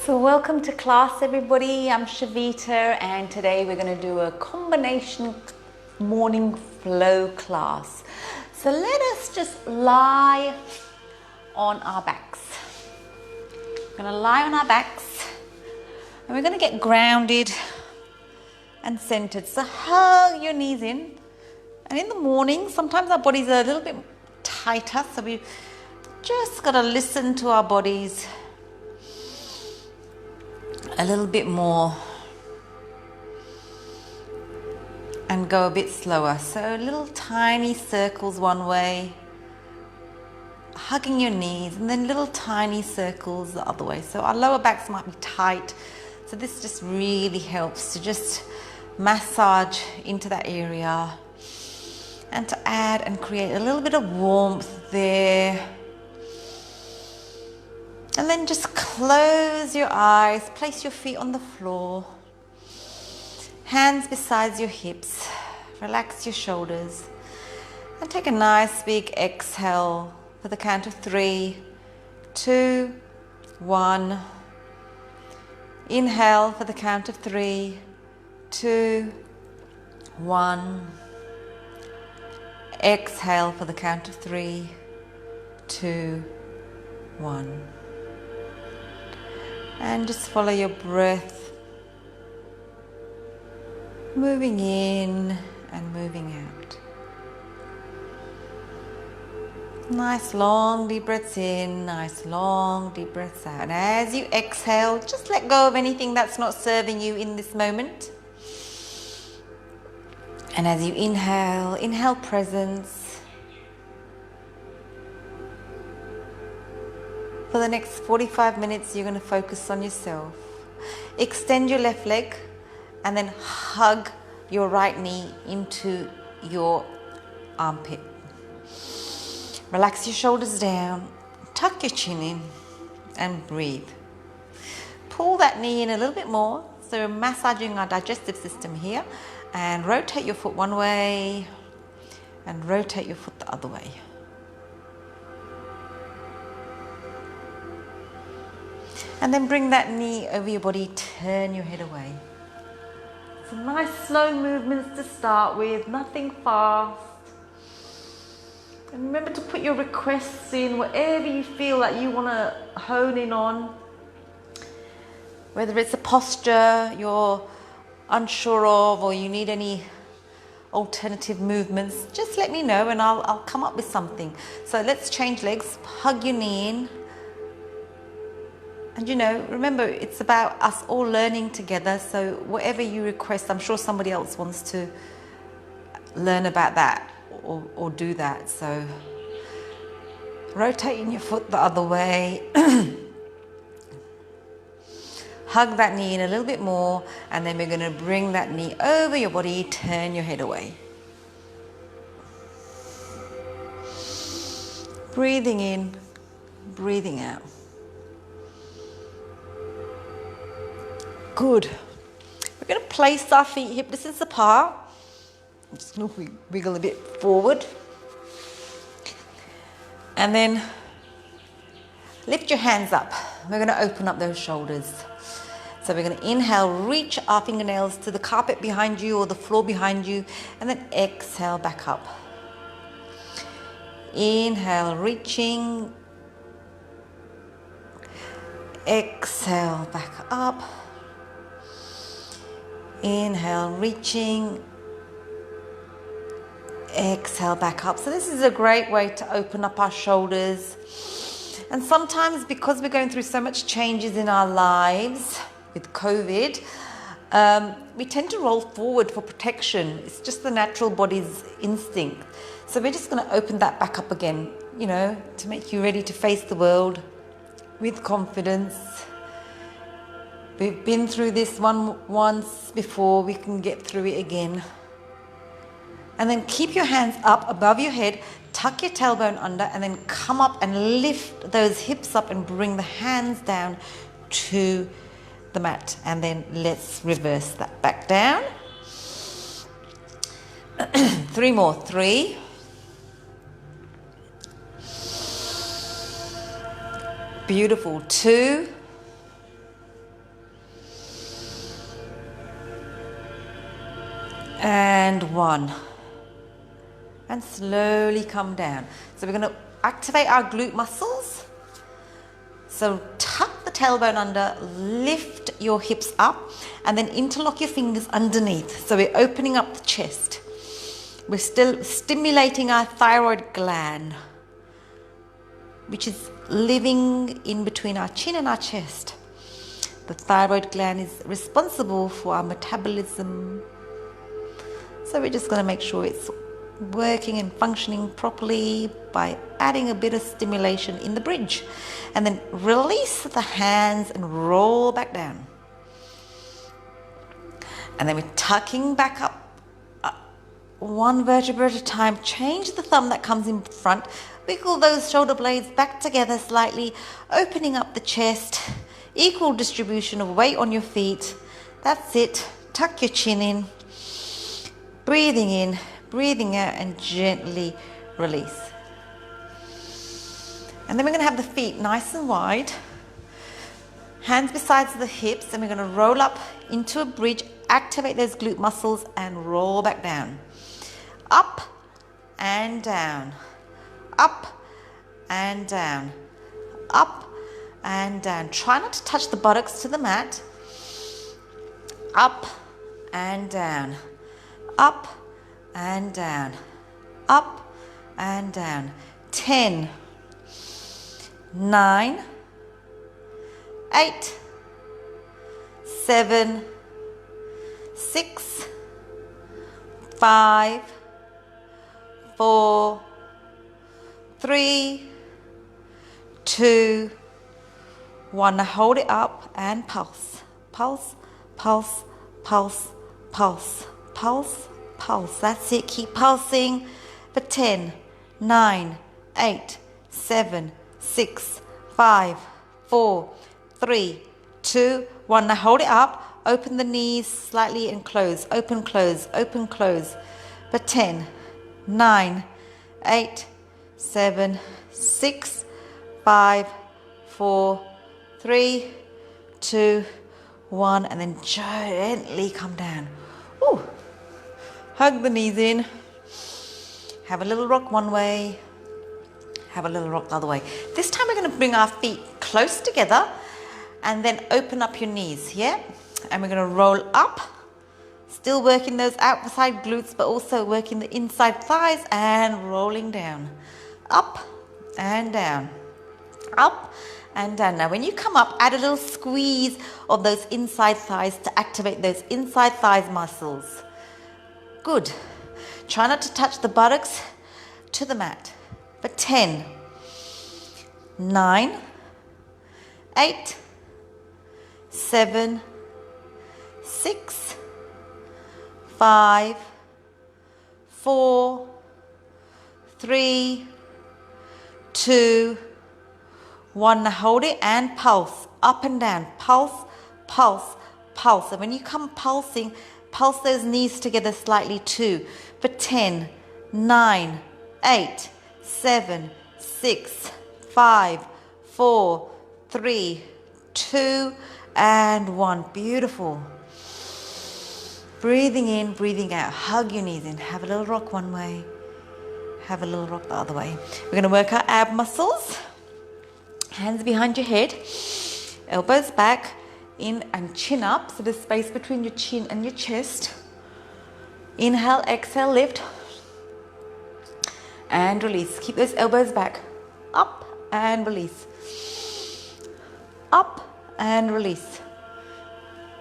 So welcome to class everybody, I'm Shavita and today we're going to do a combination morning flow class. So let us just lie on our backs. We're going to lie on our backs and we're going to get grounded and centered. So hug your knees in, and in the morning sometimes our bodies are a little bit tighter, so we just got to listen to our bodies a little bit more and go a bit slower. So little tiny circles one way, hugging your knees, and then little tiny circles the other way. So our lower backs might be tight, so this just really helps to just massage into that area and to add and create a little bit of warmth there. And then just close your eyes, place your feet on the floor, hands beside your hips, relax your shoulders, and take a nice big exhale for the count of 3, 2, 1. Inhale for the count of 3, 2, 1. Exhale for the count of 3, 2, 1. And just follow your breath, moving in and moving out. Nice long deep breaths in, nice long deep breaths out. And as you exhale, just let go of anything that's not serving you in this moment. And as you inhale, inhale presence. For the next 45 minutes, you're going to focus on yourself. Extend your left leg and then hug your right knee into your armpit. Relax your shoulders down, tuck your chin in and breathe. Pull that knee in a little bit more, so we're massaging our digestive system here, and rotate your foot one way and rotate your foot the other way. And then bring that knee over your body, turn your head away. Some nice slow movements to start with, nothing fast. And remember to put your requests in, whatever you feel that you want to hone in on. Whether it's a posture you're unsure of or you need any alternative movements, just let me know and I'll come up with something. So let's change legs, hug your knee in. And remember, it's about us all learning together, so whatever you request, I'm sure somebody else wants to learn about that or do that. So rotating your foot the other way. Hug that knee in a little bit more, and then we're going to bring that knee over your body, turn your head away. Breathing in, breathing out. Good. We're going to place our feet hip distance apart. I'm just going to wiggle a bit forward. And then lift your hands up. We're going to open up those shoulders. So we're going to inhale, reach our fingernails to the carpet behind you or the floor behind you, and then exhale back up. Inhale, reaching. Exhale, back up. Inhale, reaching. Exhale, back up. So this is a great way to open up our shoulders. And sometimes, because we're going through so much changes in our lives with COVID, we tend to roll forward for protection. It's just the natural body's instinct. So we're just going to open that back up again, to make you ready to face the world with confidence. We've been through this once before, we can get through it again. And then keep your hands up above your head, tuck your tailbone under, and then come up and lift those hips up and bring the hands down to the mat. And then let's reverse that back down. 3 more. 3. Beautiful. 2. and 1. And slowly come down. So we're going to activate our glute muscles. So tuck the tailbone under, lift your hips up, and then interlock your fingers underneath. So we're opening up the chest. We're still stimulating our thyroid gland, which is living in between our chin and our chest. The thyroid gland is responsible for our metabolism. So we're just going to make sure it's working and functioning properly by adding a bit of stimulation in the bridge. And then release the hands and roll back down. And then we're tucking back up one vertebra at a time. Change the thumb that comes in front. Wiggle those shoulder blades back together slightly, opening up the chest. Equal distribution of weight on your feet. That's it. Tuck your chin in. Breathing in, breathing out, and gently release. And then we're going to have the feet nice and wide. Hands beside the hips, and we're going to roll up into a bridge, activate those glute muscles, and roll back down. Up and down. Up and down. Up and down. Try not to touch the buttocks to the mat. Up and down. Up and down. Up and down. 10, 9, 8, 7, 6, 5, 4, 3, 2, 1. Now hold it up and pulse. Pulse, pulse, pulse, pulse, pulse, pulse. That's it. Keep pulsing for 10, 9, 8, 7, 6, 5, 4, 3, 2, 1. Now hold it up. Open the knees slightly and close. Open, close, open, close. For 10, 9, 8, 7, 6, 5, 4, 3, 2, 1. And then gently come down. Ooh. Hug the knees in. Have a little rock one way. Have a little rock the other way. This time we're going to bring our feet close together and then open up your knees, yeah? And we're going to roll up. Still working those outside glutes, but also working the inside thighs and rolling down. Up and down. Up and down. Now when you come up, add a little squeeze of those inside thighs to activate those inside thighs muscles. Good. Try not to touch the buttocks to the mat. For 10, 9, 8, 7, 6, 5, 4, 3, 2, 1. Now hold it and pulse up and down. Pulse, pulse, pulse. And when you come pulsing, pulse those knees together slightly too. For 10, 9, 8, 7, 6, 5, 4, 3, 2, and 1. Beautiful. Breathing in, breathing out. Hug your knees in. Have a little rock one way. Have a little rock the other way. We're going to work our ab muscles. Hands behind your head. Elbows back. In and chin up. So there's space between your chin and your chest. Inhale, exhale, lift. And release. Keep those elbows back. Up and release. Up and release.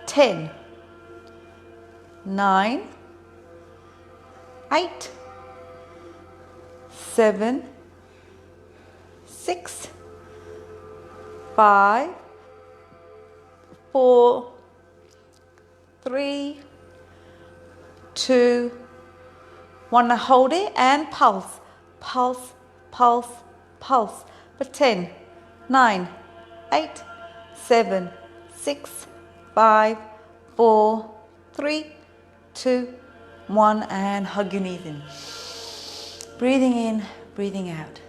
10, 9, 8, 7, 6, 5, 4, 3, 2, 1. Now hold it and pulse. Pulse, pulse, pulse. For 10, 9, 8, 7, 6, 5, 4, 3, 2, 1. And hug your knees in. Breathing in, breathing out.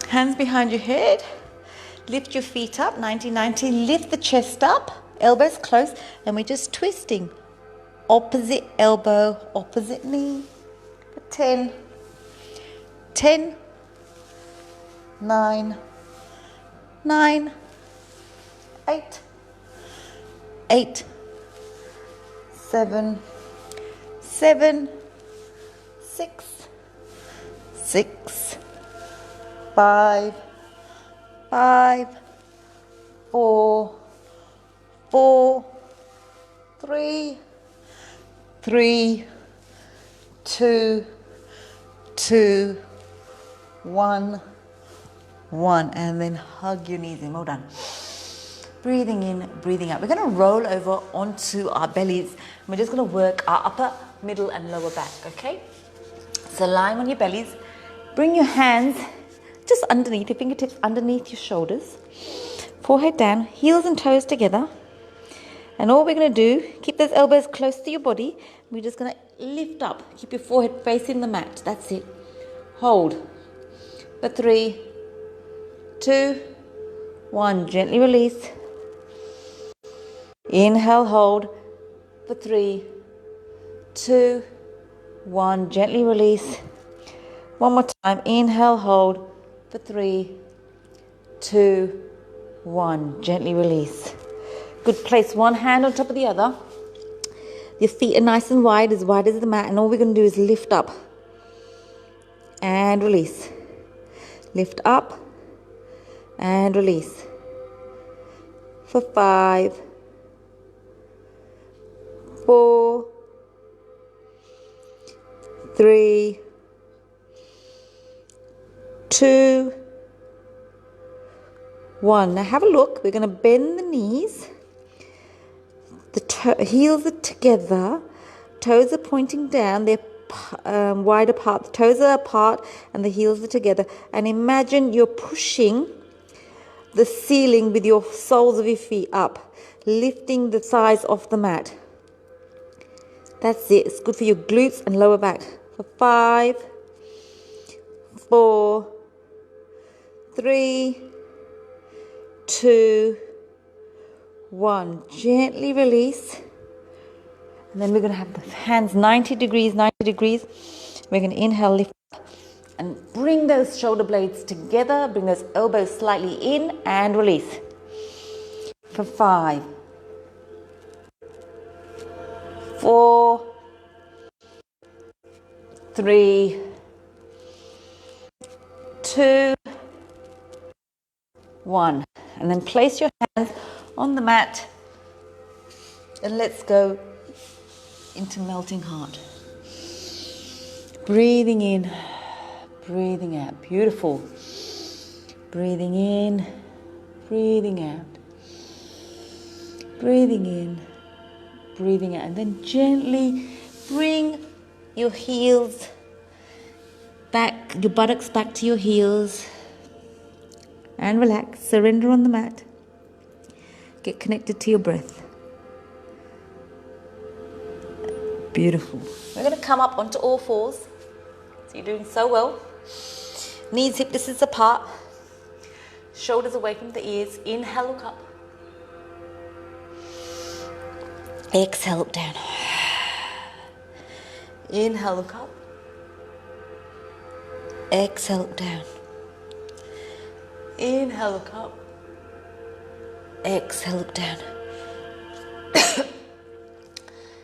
Hands behind your head. Lift your feet up, 90-90. Lift the chest up, elbows close, and we're just twisting. opposite elbow, opposite knee. For 10, 10, 9, 9, 8, 8, 7, 7, 6, 6, 5, 5, 4, 4, 3, 3, 2, 2, 1, 1, and then hug your knees in. Well done. Breathing in, breathing out. We're going to roll over onto our bellies. We're just going to work our upper, middle and lower back, okay? So lying on your bellies, bring your hands just underneath, your fingertips underneath your shoulders. Forehead down, heels and toes together. And all we're going to do, keep those elbows close to your body. We're just going to lift up. Keep your forehead facing the mat. That's it. Hold. For 3, 2, 1. Gently release. Inhale, hold. For 3, 2, 1. Gently release. One more time. Inhale, hold. For 3, 2, 1. Gently release. Good. Place one hand on top of the other. Your feet are nice and wide as the mat. And all we're going to do is lift up. And release. Lift up. And release. For 5, 4, 3, 2, 1. Now have a look. We're going to bend the knees. The heels are together. Toes are pointing down. They're wide apart. The toes are apart and the heels are together. And imagine you're pushing the ceiling with your soles of your feet up, lifting the thighs off the mat. That's it. It's good for your glutes and lower back. For 5, 4, 3, 2, 1. Gently release. And then we're going to have the hands 90 degrees, 90 degrees. We're going to inhale, lift up, and bring those shoulder blades together. Bring those elbows slightly in and release. For 5, 4, 3, 2, 1. And then place your hands on the mat and let's go into melting heart. Breathing in, breathing out. Beautiful. Breathing in, breathing out. Breathing in, breathing out. And then gently bring your heels back, your buttocks back to your heels. And relax. Surrender on the mat. Get connected to your breath. Beautiful. We're going to come up onto all fours. So you're doing so well. Knees hip distance apart. Shoulders away from the ears. Inhale, look up. Exhale, look down. Inhale, look up. Exhale, look down. Inhale, look up. Exhale, look down.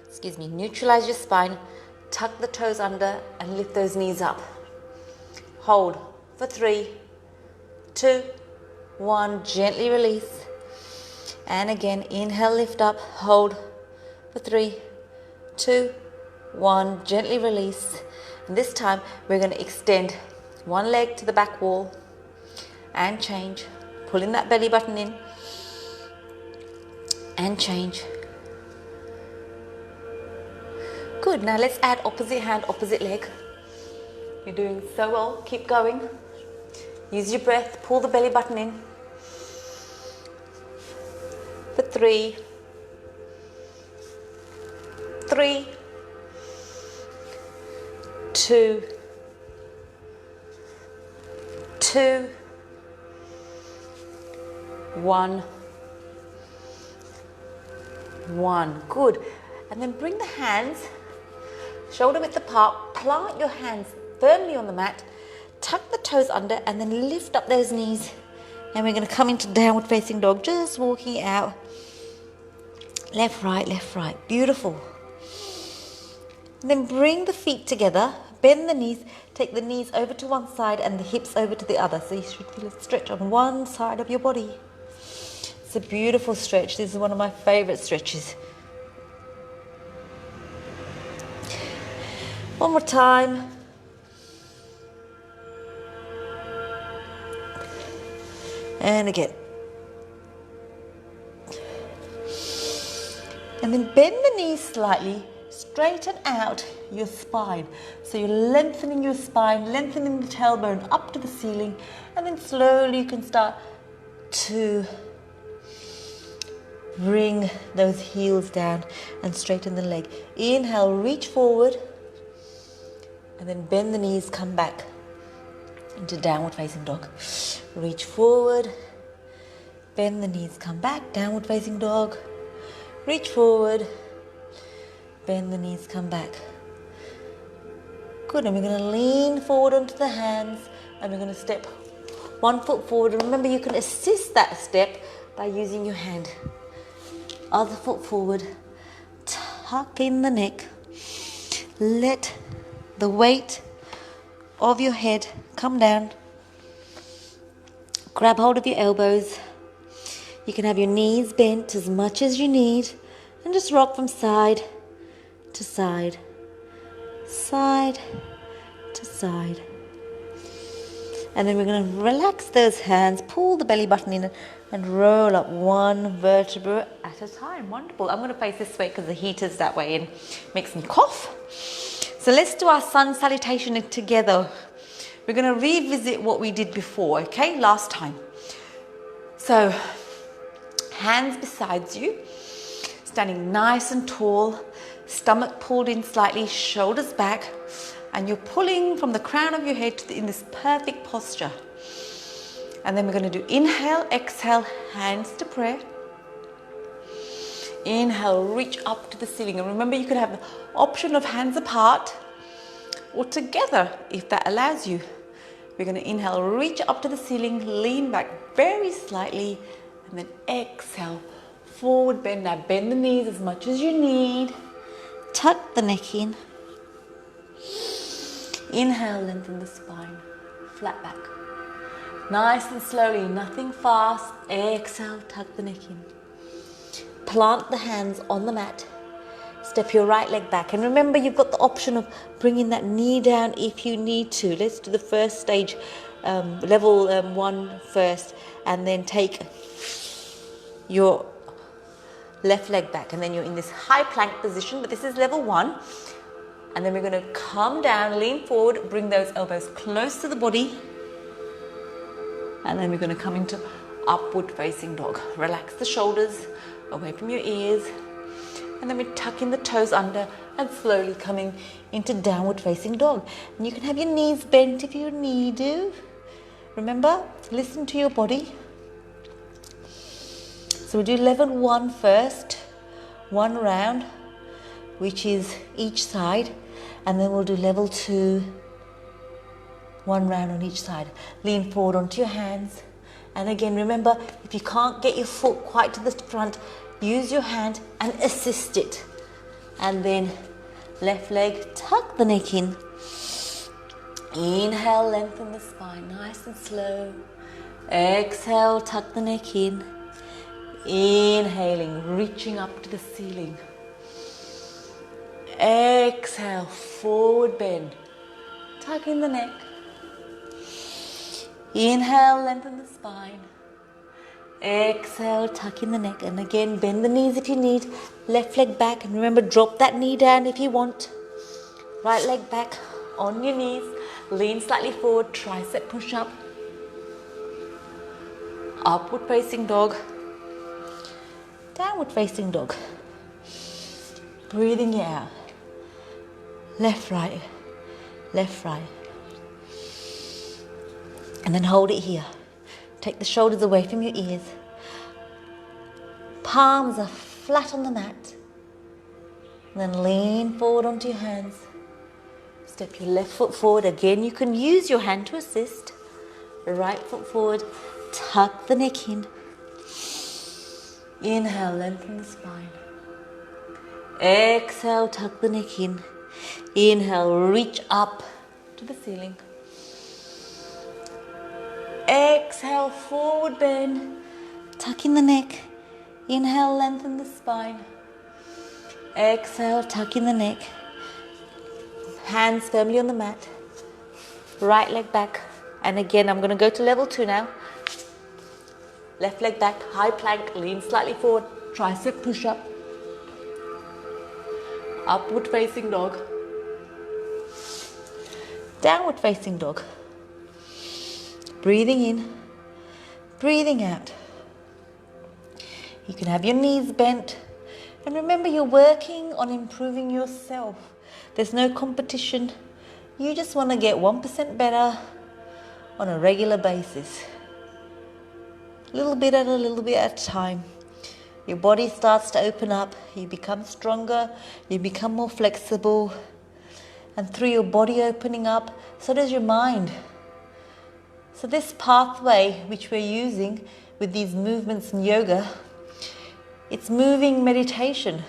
Excuse me. Neutralize your spine. Tuck the toes under and lift those knees up. Hold for 3, 2, 1. Gently release. And again, inhale, lift up. Hold for 3, 2, 1. Gently release. And this time, we're going to extend one leg to the back wall and change. Pulling that belly button in and change. Good. Now let's add opposite hand, opposite leg. You're doing so well. Keep going. Use your breath. Pull the belly button in. For 3, 3, 2, 2, 1, 1. Good. And then bring the hands shoulder width apart, plant your hands firmly on the mat, tuck the toes under, and then lift up those knees. And we're going to come into downward facing dog, just walking it out. Left, right. Beautiful. And then bring the feet together, bend the knees, take the knees over to one side and the hips over to the other. So you should feel a stretch on one side of your body. It's a beautiful stretch. This is one of my favorite stretches. One more time. And again. And then bend the knees slightly, straighten out your spine. So you're lengthening your spine, lengthening the tailbone up to the ceiling, and then slowly you can start to bring those heels down and straighten the leg. Inhale, reach forward, and then bend the knees, come back into downward facing dog. Reach forward, bend the knees, come back, downward facing dog. Reach forward, bend the knees, come back. Good, and we're going to lean forward onto the hands and we're going to step one foot forward. And remember, you can assist that step by using your hand. Other foot forward, tuck in the neck. Let the weight of your head come down. Grab hold of your elbows. You can have your knees bent as much as you need and just rock from side to side, side to side. And then we're going to relax those hands, pull the belly button in and roll up one vertebra at a time. Wonderful. I'm going to face this way because the heat is that way and makes me cough. So let's do our sun salutation together. We're going to revisit what we did before, okay, last time. So hands beside you, standing nice and tall, stomach pulled in slightly, shoulders back, and you're pulling from the crown of your head in this perfect posture. And then we're going to do inhale, exhale, hands to prayer. Inhale, reach up to the ceiling. And remember, you can have the option of hands apart or together if that allows you. We're going to inhale, reach up to the ceiling, lean back very slightly, and then exhale, forward bend. Now bend the knees as much as you need. Tuck the neck in. Inhale, lengthen the spine, flat back. Nice and slowly, nothing fast. Exhale, tuck the neck in. Plant the hands on the mat. Step your right leg back. And remember, you've got the option of bringing that knee down if you need to. Let's do the first stage, level 1 first, and then take your left leg back. And then you're in this high plank position, but this is level 1. And then we're going to come down, lean forward, bring those elbows close to the body. And then we're going to come into upward facing dog. Relax the shoulders away from your ears. And then we tuck in the toes under and slowly coming into downward facing dog. And you can have your knees bent if you need to. Remember, listen to your body. So we'll do level 1 first, 1 round, which is each side. And then we'll do level 2, 1 round on each side. Lean forward onto your hands. And again, remember, if you can't get your foot quite to the front, use your hand and assist it. And then left leg, tuck the neck in. Inhale, lengthen the spine, nice and slow. Exhale, tuck the neck in. Inhaling, reaching up to the ceiling. Exhale, forward bend. Tuck in the neck. Inhale, lengthen the spine. Exhale, tuck in the neck. And again, bend the knees if you need. Left leg back. And remember, drop that knee down if you want. Right leg back on your knees. Lean slightly forward. Tricep push up. Upward facing dog. Downward facing dog. Breathing it out. Left, right. Left, right. And then hold it here. Take the shoulders away from your ears. Palms are flat on the mat. And then lean forward onto your hands. Step your left foot forward. Again, you can use your hand to assist. Right foot forward. Tuck the neck in. Inhale, lengthen the spine. Exhale, tuck the neck in. Inhale, reach up to the ceiling. Exhale, forward bend. Tuck in the neck. Inhale, lengthen the spine. Exhale, tuck in the neck. Hands firmly on the mat. Right leg back. And again, I'm going to go to level 2 now. Left leg back, high plank, lean slightly forward. Tricep push-up. Upward facing dog. Downward facing dog. Breathing in, breathing out. You can have your knees bent. And remember, you're working on improving yourself. There's no competition. You just want to get 1% better on a regular basis. A little bit at a time. Your body starts to open up. You become stronger. You become more flexible. And through your body opening up, so does your mind. So this pathway which we're using with these movements in yoga, it's moving meditation.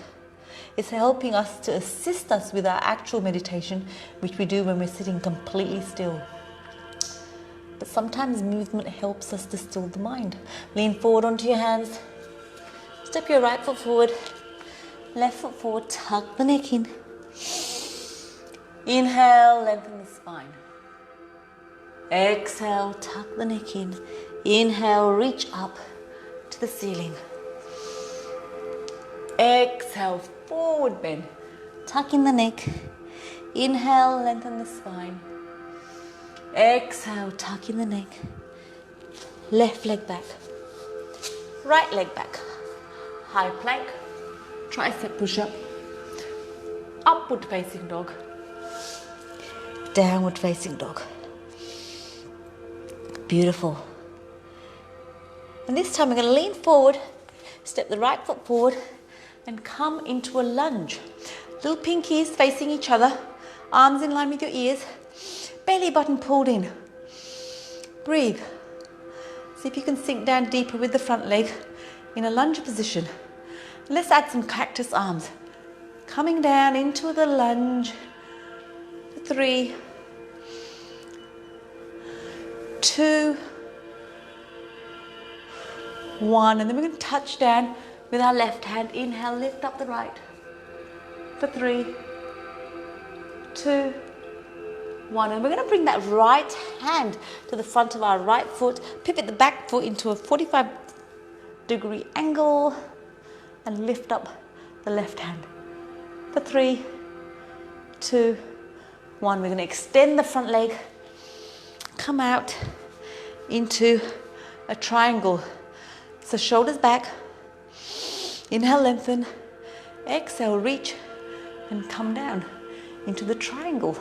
It's helping us to assist us with our actual meditation, which we do when we're sitting completely still. But sometimes movement helps us to still the mind. Lean forward onto your hands. Step your right foot forward. Left foot forward. Tuck the neck in. Inhale, lengthen the spine. Exhale, tuck the neck in. Inhale, reach up to the ceiling. Exhale, forward bend. Tuck in the neck. Inhale, lengthen the spine. Exhale, tuck in the neck. Left leg back. Right leg back. High plank. Tricep push-up. Upward facing dog. Downward facing dog. Beautiful. And this time we're going to lean forward, step the right foot forward, and come into a lunge. Little pinkies facing each other, arms in line with your ears, belly button pulled in. Breathe. See if you can sink down deeper with the front leg in a lunge position. Let's add some cactus arms. Coming down into the lunge. 3, 2, 1, and then we're going to touch down with our left hand. Inhale, lift up the right. For 3, 2, 1, and we're going to bring that right hand to the front of our right foot, pivot the back foot into a 45-degree angle, and lift up the left hand. For 3, 2, 1, we're going to extend the front leg, come out into a triangle. So shoulders back, inhale, lengthen, exhale, reach, and come down into the triangle.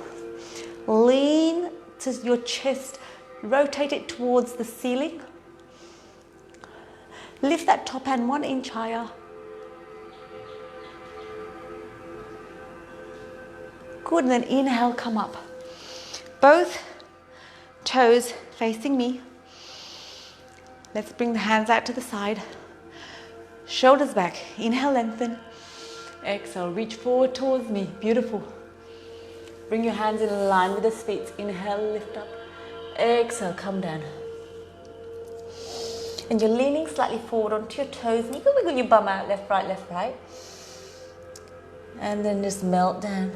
Lean to your chest, rotate it towards the ceiling. Lift that top hand 1 inch higher. Good, and then inhale, come up. Both toes facing me. Let's bring the hands out to the side. Shoulders back. Inhale, lengthen. Exhale, reach forward towards me. Beautiful. Bring your hands in line with the feet. Inhale, lift up. Exhale, come down. And you're leaning slightly forward onto your toes. And you can wiggle your bum out, left, right, left, right. And then just melt down.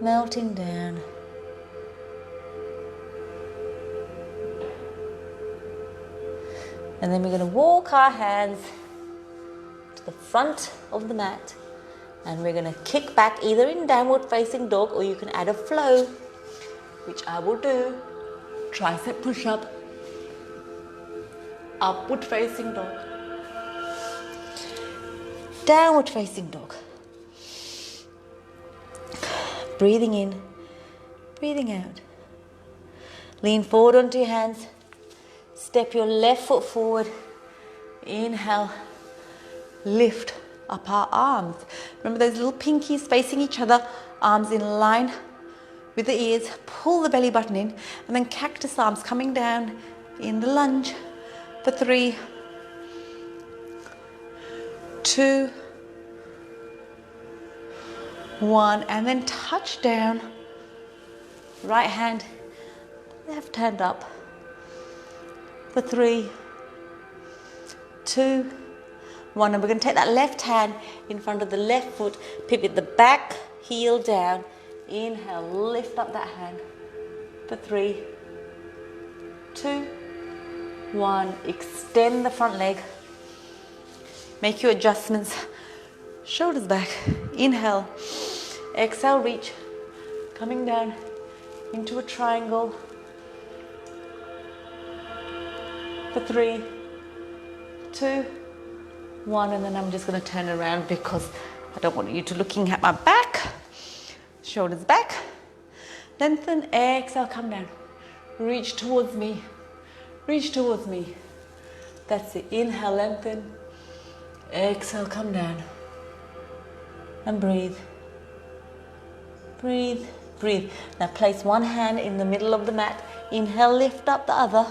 Melting down. And then we're going to walk our hands to the front of the mat. And we're going to kick back either in downward facing dog, or you can add a flow, which I will do. Tricep push up. Upward facing dog. Downward facing dog. Breathing in, breathing out. Lean forward onto your hands. Step your left foot forward. Inhale, lift up our arms. Remember those little pinkies facing each other, arms in line with the ears. Pull the belly button in, and then cactus arms coming down in the lunge for 3, 2, 1, and then touch down. Right hand, left hand up for 3, 2, 1. And we're going to take that left hand in front of the left foot, pivot the back heel down. Inhale, lift up that hand for 3, 2, 1. Extend the front leg. Make your adjustments. Shoulders back. Inhale. Exhale, reach. Coming down into a triangle for 3, 2, 1. And then I'm just going to turn around because I don't want you to looking at my back. Shoulders back. Lengthen. Exhale, come down. Reach towards me. Reach towards me. That's it. Inhale, lengthen. Exhale, come down. And breathe. Breathe. Breathe. Now place one hand in the middle of the mat. Inhale, lift up the other.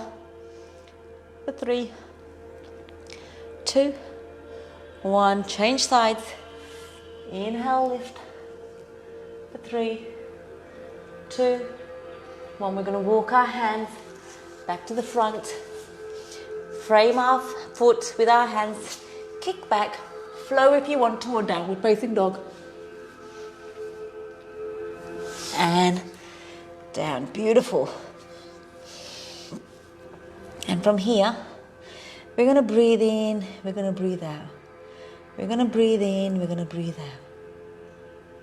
For 3, 2, 1. Change sides. Inhale, lift. For 3, 2, 1. We're going to walk our hands back to the front. Frame our foot with our hands. Kick back. Flow if you want to, or downward facing dog. And down. Beautiful. And from here, we're going to breathe in, we're going to breathe out. We're going to breathe in, we're going to breathe out.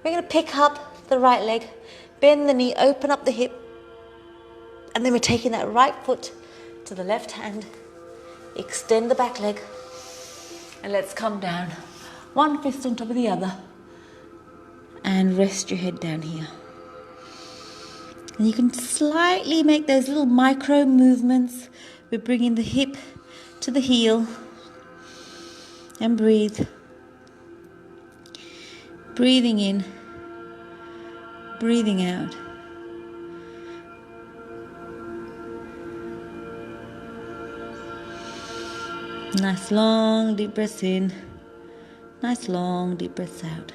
We're going to pick up the right leg, bend the knee, open up the hip, and then we're taking that right foot to the left hand, extend the back leg, and let's come down. One fist on top of the other, and rest your head down here. And you can slightly make those little micro movements. We're bringing the hip to the heel, and breathe. Breathing in, breathing out. Nice long deep breaths in, nice long deep breaths out.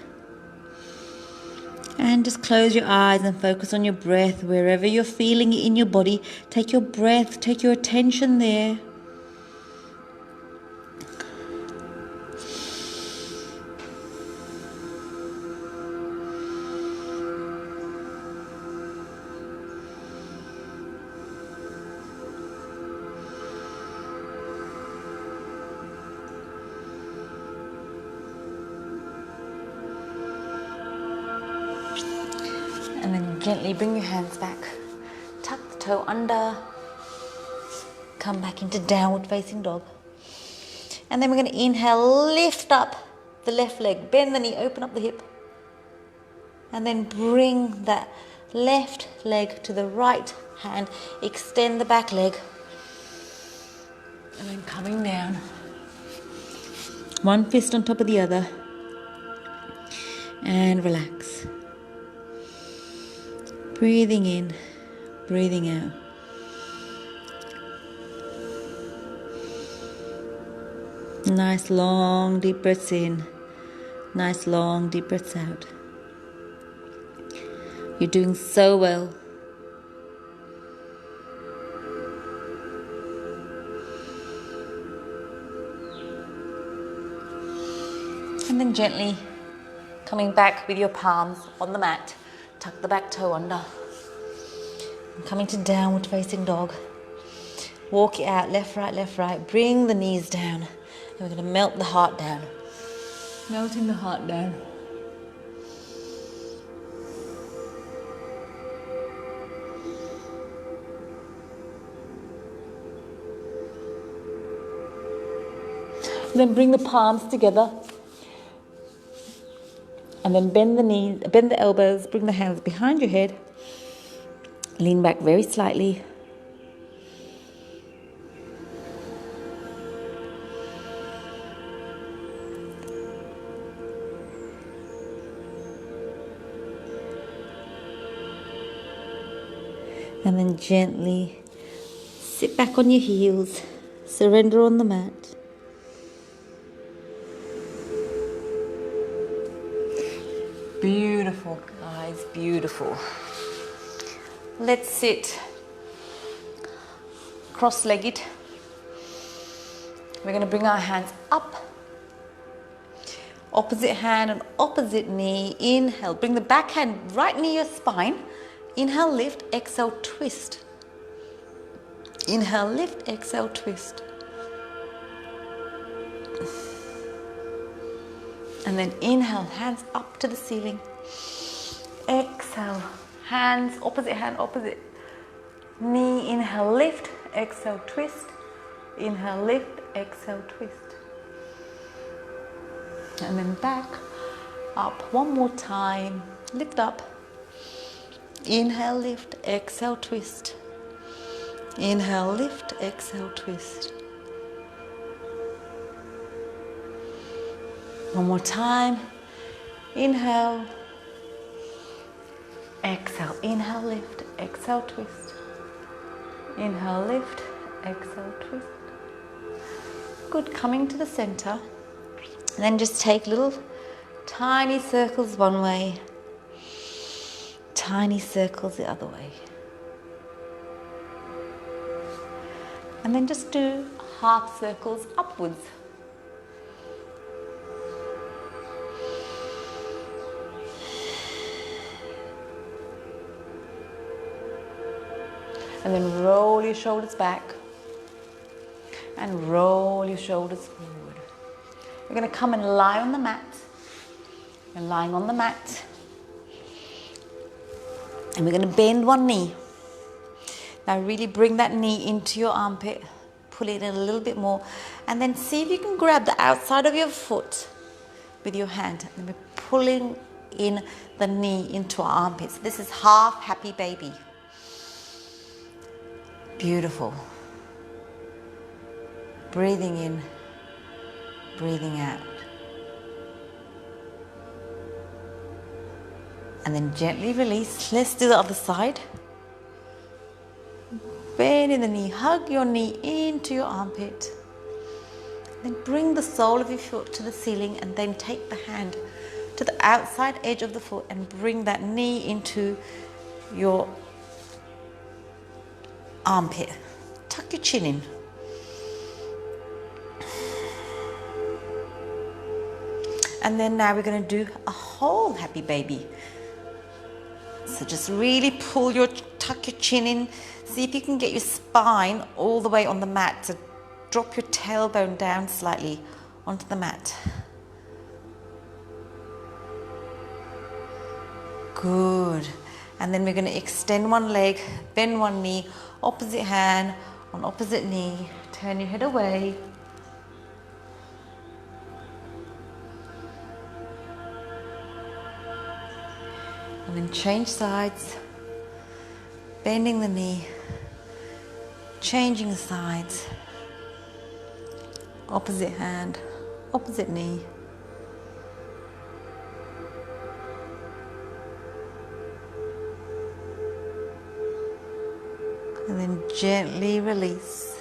And just close your eyes and focus on your breath wherever you're feeling it in your body. Take your breath, take your attention there. And then gently bring your hands back. Tuck the toe under. Come back into downward facing dog. And then we're going to inhale, lift up the left leg. Bend the knee, open up the hip. And then bring that left leg to the right hand. Extend the back leg. And then coming down. One fist on top of the other. And relax. Breathing in, breathing out. Nice long deep breaths in, nice long deep breaths out. You're doing so well. And then gently coming back with your palms on the mat. Tuck the back toe under. And coming to downward facing dog. Walk it out, left, right. Bring the knees down. And we're going to melt the heart down. Melting the heart down. Then bring the palms together. And then bend the knees, bend the elbows, bring the hands behind your head. Lean back very slightly. And then gently sit back on your heels, surrender on the mat. Beautiful, guys, beautiful. Let's sit cross-legged. We're going to bring our hands up. Opposite hand and opposite knee. Inhale, bring the back hand right near your spine. Inhale, lift, exhale, twist. Inhale, lift, exhale, twist. And then inhale, hands up to the ceiling. Exhale, hands, opposite hand, opposite knee. Inhale, lift, exhale, twist. Inhale, lift, exhale, twist. And then back, up, one more time. Lift up. Inhale, lift, exhale, twist. Inhale, lift, exhale, twist. One more time. Inhale. Exhale. Inhale, lift, exhale, twist. Inhale, lift, exhale, twist. Good. Coming to the center. And then just take little tiny circles one way, tiny circles the other way. And then just do half circles upwards. And then roll your shoulders back and roll your shoulders forward. You're going to come and lie on the mat. You're lying on the mat. And we're going to bend one knee. Now really bring that knee into your armpit. Pull it in a little bit more. And then see if you can grab the outside of your foot with your hand. And we're pulling in the knee into our armpits. This is half happy baby. Beautiful. Breathing in, breathing out. And then gently release. Let's do the other side. Bend in the knee, hug your knee into your armpit. Then bring the sole of your foot to the ceiling and then take the hand to the outside edge of the foot and bring that knee into your armpit. Tuck your chin in. And then now we're going to do a whole happy baby. So just really tuck your chin in. See if you can get your spine all the way on the mat. So drop your tailbone down slightly onto the mat. Good. And then we're going to extend one leg, bend one knee, opposite hand on opposite knee. Turn your head away. And then change sides, bending the knee, changing the sides, opposite hand, opposite knee. And then gently release.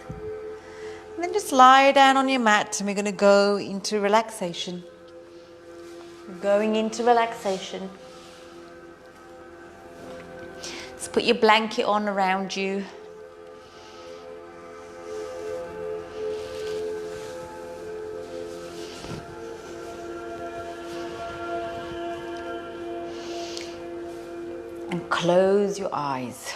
And then just lie down on your mat and we're going to go into relaxation. We're going into relaxation. Put your blanket on around you. And close your eyes.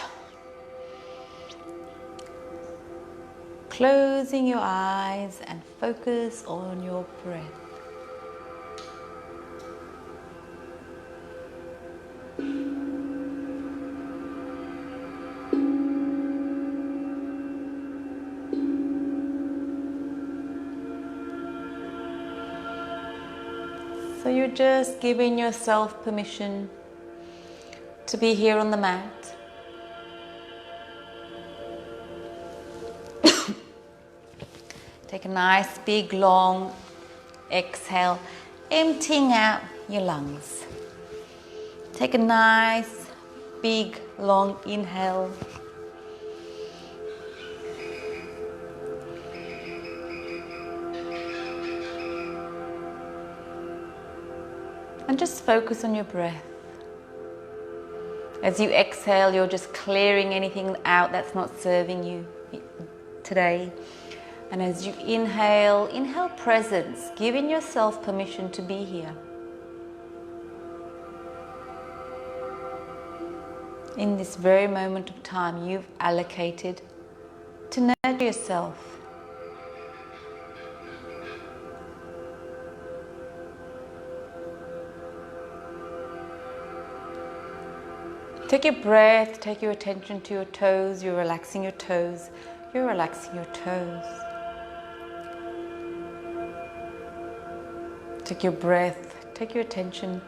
Closing your eyes and focus on your breath. So you're just giving yourself permission to be here on the mat. Take a nice big long exhale, emptying out your lungs. Take a nice big long inhale. And just focus on your breath. As you exhale, you're just clearing anything out that's not serving you today. And as you inhale, inhale presence, giving yourself permission to be here. In this very moment of time you've allocated to nurture yourself. Take your breath, take your attention to your toes. You're relaxing your toes. You're relaxing your toes. Take your breath, take your attention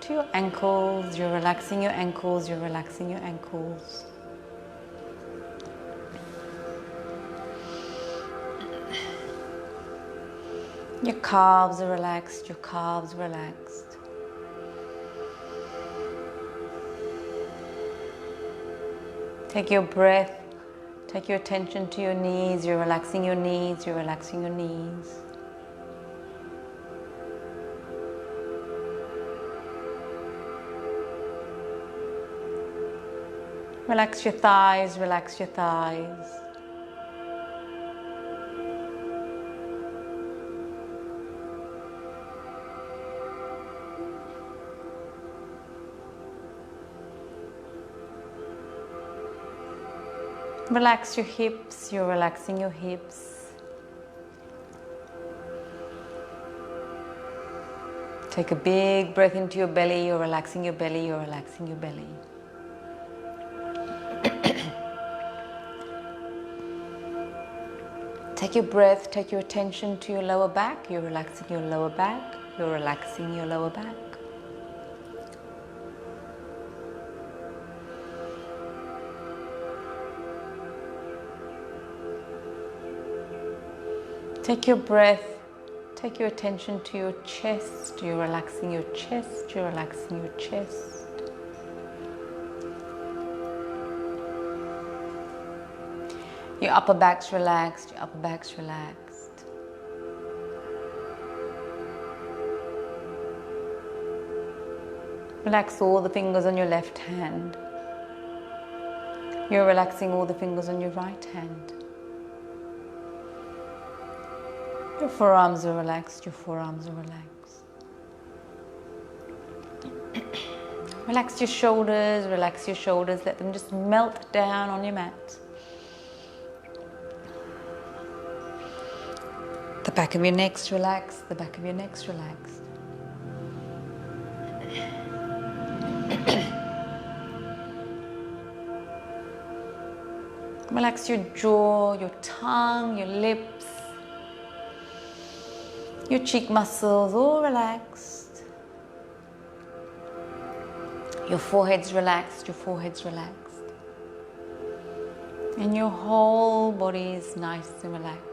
to your ankles. You're relaxing your ankles. You're relaxing your ankles. Your calves are relaxed. Your calves relaxed. Take your breath, take your attention to your knees. You're relaxing your knees. You're relaxing your knees. Relax your thighs, relax your thighs. Relax your hips, you're relaxing your hips. Take a big breath into your belly, you're relaxing your belly, you're relaxing your belly. Take your breath, take your attention to your lower back, you're relaxing your lower back, you're relaxing your lower back. Take your breath, take your attention to your chest. You're relaxing your chest, you're relaxing your chest. Your upper back's relaxed, your upper back's relaxed. Relax all the fingers on your left hand. You're relaxing all the fingers on your right hand. Your forearms are relaxed, your forearms are relaxed. Relax your shoulders, let them just melt down on your mat. The back of your neck's relaxed, the back of your neck's relaxed. Relax your jaw, your tongue, your lips. Your cheek muscles all relaxed. Your forehead's relaxed, your forehead's relaxed. And your whole body is nice and relaxed.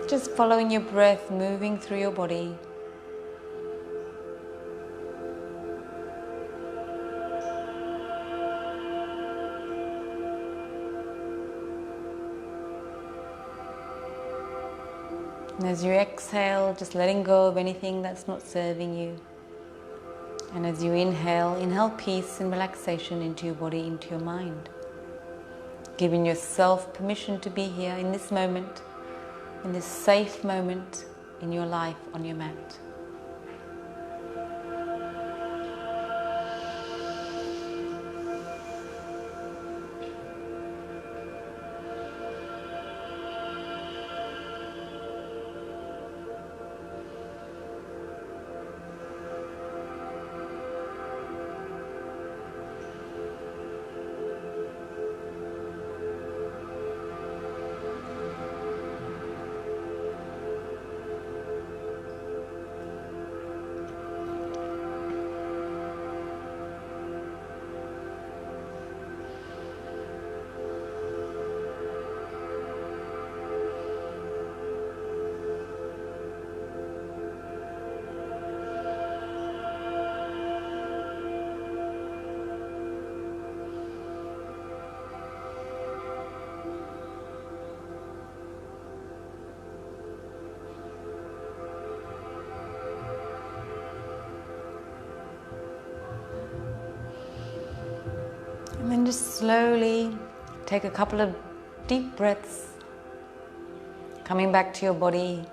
Just following your breath, moving through your body. And as you exhale, just letting go of anything that's not serving you. And as you inhale, inhale peace and relaxation into your body, into your mind. Giving yourself permission to be here in this moment, in this safe moment in your life on your mat. And just slowly take a couple of deep breaths, coming back to your body.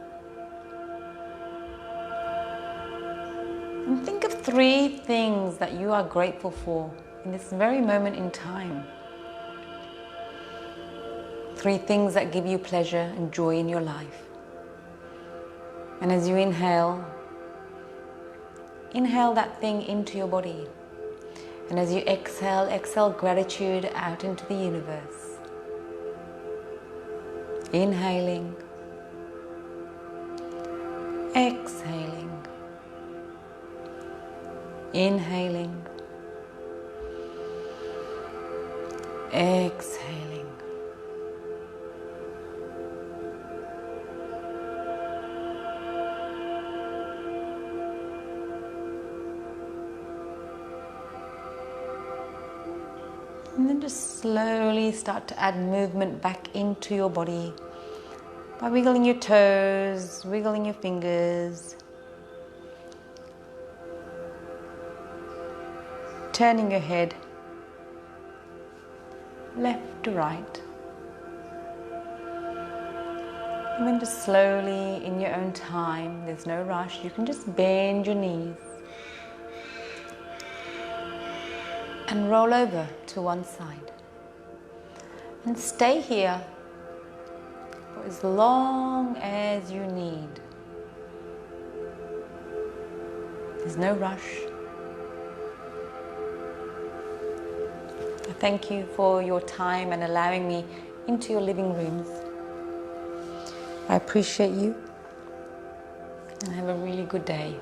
And think of 3 things that you are grateful for in this very moment in time. 3 things that give you pleasure and joy in your life. And as you inhale, inhale that thing into your body. And as you exhale, exhale gratitude out into the universe. Inhaling, exhaling, inhaling, exhaling. And then just slowly start to add movement back into your body by wiggling your toes, wiggling your fingers, turning your head left to right. And then just slowly, in your own time, there's no rush, you can just bend your knees and roll over to one side. And stay here for as long as you need. There's no rush. I thank you for your time and allowing me into your living rooms. I appreciate you and have a really good day.